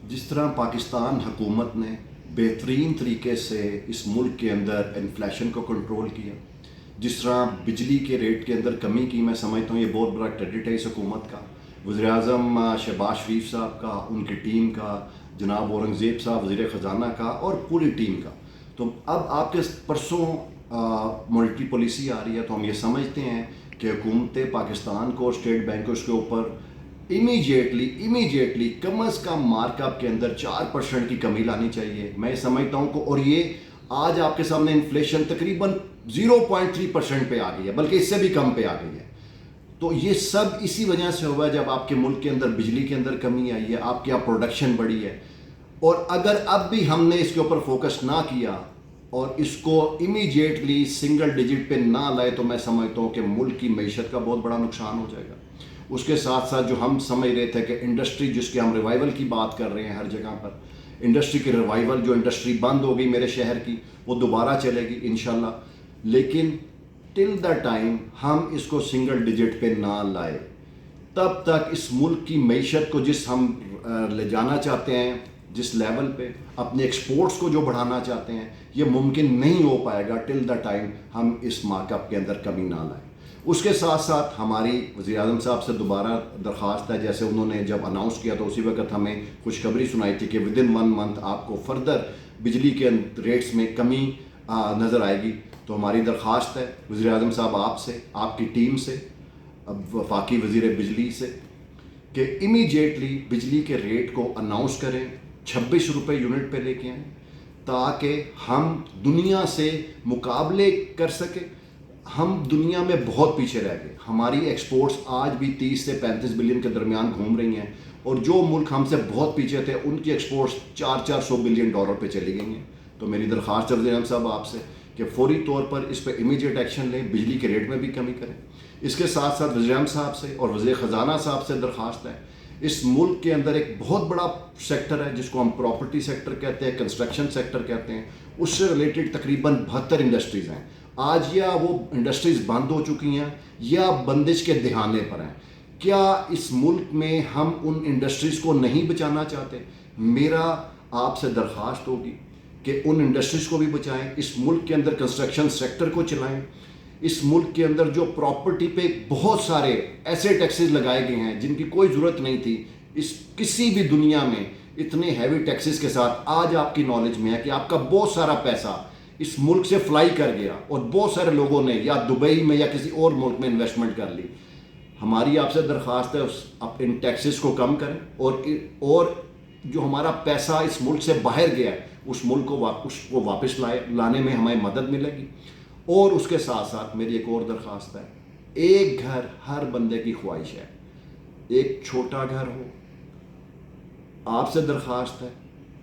जिस तरह पाकिस्तान हुकूमत ने बेहतरीन तरीके से इस मुल्क के अंदर इन्फ्लेशन को कंट्रोल किया, जिस तरह बिजली के रेट के अंदर कमी की, मैं समझता हूँ ये बहुत बड़ा क्रेडिट है इस हुकूमत का, वज़ीर-ए-आज़म शहबाज शरीफ साहब का, उनकी टीम का, जनाब औरंगज़ेब साहब वज़ीर ख़जाना का और पूरी टीम का। तो अब आपके परसों मॉनेटरी पॉलिसी आ रही है, तो हम ये समझते हैं कि हुकूमत पाकिस्तान को, स्टेट बैंक को, उसके ऊपर इमीडिएटली कम अज़ कम मार्कअप के अंदर 4% की कमी लानी चाहिए। मैं समझता हूँ और ये आज आपके सामने इन्फ्लेशन तकरीबन 0.3% पे आ गई है, बल्कि इससे भी कम पे आ गई है। तो ये सब इसी वजह से हुआ है जब आपके मुल्क के अंदर बिजली के अंदर कमी आई है, आपके यहाँ प्रोडक्शन बढ़ी है। और अगर अब भी हमने इसके ऊपर फोकस ना किया और इसको इमीडिएटली सिंगल डिजिट पे ना लाए, तो मैं समझता हूँ कि मुल्क की मईशत का बहुत बड़ा नुकसान हो जाएगा। उसके साथ साथ जो हम समझ रहे थे कि इंडस्ट्री, जिसके हम रिवाइवल की बात कर रहे हैं हर जगह पर, इंडस्ट्री की रिवाइवल, जो इंडस्ट्री बंद हो गई मेरे शहर की, वो दोबारा चलेगी इंशाल्लाह। लेकिन टिल द टाइम हम इसको सिंगल डिजिट पे ना लाए, तब तक इस मुल्क की मईशत को जिस हम ले जाना चाहते हैं, जिस लेवल पे अपने एक्सपोर्ट्स को जो बढ़ाना चाहते हैं, ये मुमकिन नहीं हो पाएगा टिल द टाइम हम इस मार्कअप के अंदर कमी ना लाएं। उसके साथ साथ हमारी वज़ीर-ए-आज़म साहब से दोबारा दरख्वास्त है, जैसे उन्होंने जब अनाउंस किया तो उसी वक्त हमें खुशखबरी सुनाई थी कि विदिन 1 मंथ आपको फर्दर बिजली के रेट्स में कमी नज़र आएगी। तो हमारी दरख्वास्त है वज़ीर-ए-आज़म साहब आपसे, आपकी टीम से, वफाकी वज़ीर बिजली से, कि इमीडिएटली बिजली के रेट को अनाउंस करें, 26 रुपये यूनिट पे लेके आएँ, ताकि हम दुनिया से मुकाबले कर सकें। हम दुनिया में बहुत पीछे रह गए, हमारी एक्सपोर्ट्स आज भी 30 से 35 बिलियन के दरमियान घूम रही हैं, और जो मुल्क हमसे बहुत पीछे थे उनकी एक्सपोर्ट्स 400 बिलियन डॉलर पे चली गई हैं। तो मेरी दरख्वास्त है वज़ीर साहब आपसे कि फौरी तौर पर इस पर इमीडिएट एक्शन लें, बिजली के रेट में भी कमी करें। इसके साथ साथ वज़ीर साहब से और वज़ीर ख़जाना साहब से दरख्वास्त है, इस मुल्क के अंदर एक बहुत बड़ा सेक्टर है जिसको हम प्रॉपर्टी सेक्टर कहते हैं, कंस्ट्रक्शन सेक्टर कहते हैं, उससे रिलेटेड तकरीबन 72 इंडस्ट्रीज़ हैं। आज या वो इंडस्ट्रीज़ बंद हो चुकी हैं या बंदिश के दहाने पर हैं। क्या इस मुल्क में हम उन इंडस्ट्रीज़ को नहीं बचाना चाहते? मेरा आपसे दरख्वास्त होगी कि उन इंडस्ट्रीज़ को भी बचाएं, इस मुल्क के अंदर कंस्ट्रक्शन सेक्टर को चलाएं। इस मुल्क के अंदर जो प्रॉपर्टी पे बहुत सारे ऐसे टैक्सेस लगाए गए हैं जिनकी कोई ज़रूरत नहीं थी, इस किसी भी दुनिया में इतने हैवी टैक्सेस के साथ आज आपकी नॉलेज में है कि आपका बहुत सारा पैसा इस मुल्क से फ्लाई कर गया और बहुत सारे लोगों ने या दुबई में या किसी और मुल्क में इन्वेस्टमेंट कर ली। हमारी आपसे दरख्वास्त है आप इन टैक्सेस को कम करें और जो हमारा पैसा इस मुल्क से बाहर गया है उस मुल्क को वापस लाने में हमें मदद मिलेगी। और उसके साथ साथ मेरी एक और दरख्वास्त है, एक घर हर बंदे की ख्वाहिश है, एक छोटा घर हो। आपसे दरख्वास्त है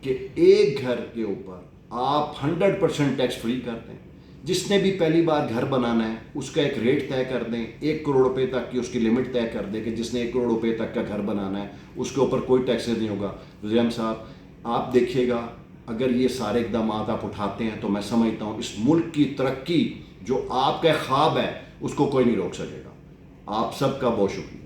कि एक घर के ऊपर आप 100% टैक्स फ्री कर दें। जिसने भी पहली बार घर बनाना है उसका एक रेट तय कर दें, 1 करोड़ रुपए तक की उसकी लिमिट तय कर दें कि जिसने 1 करोड़ रुपए तक का घर बनाना है उसके ऊपर कोई टैक्सेस नहीं होगा। वज़ीर साहब आप देखिएगा, अगर ये सारे इक़दाम आप उठाते हैं तो मैं समझता हूँ इस मुल्क की तरक्की जो आपका ख्वाब है उसको कोई नहीं रोक सकेगा। आप सबका बहुत शुक्रिया।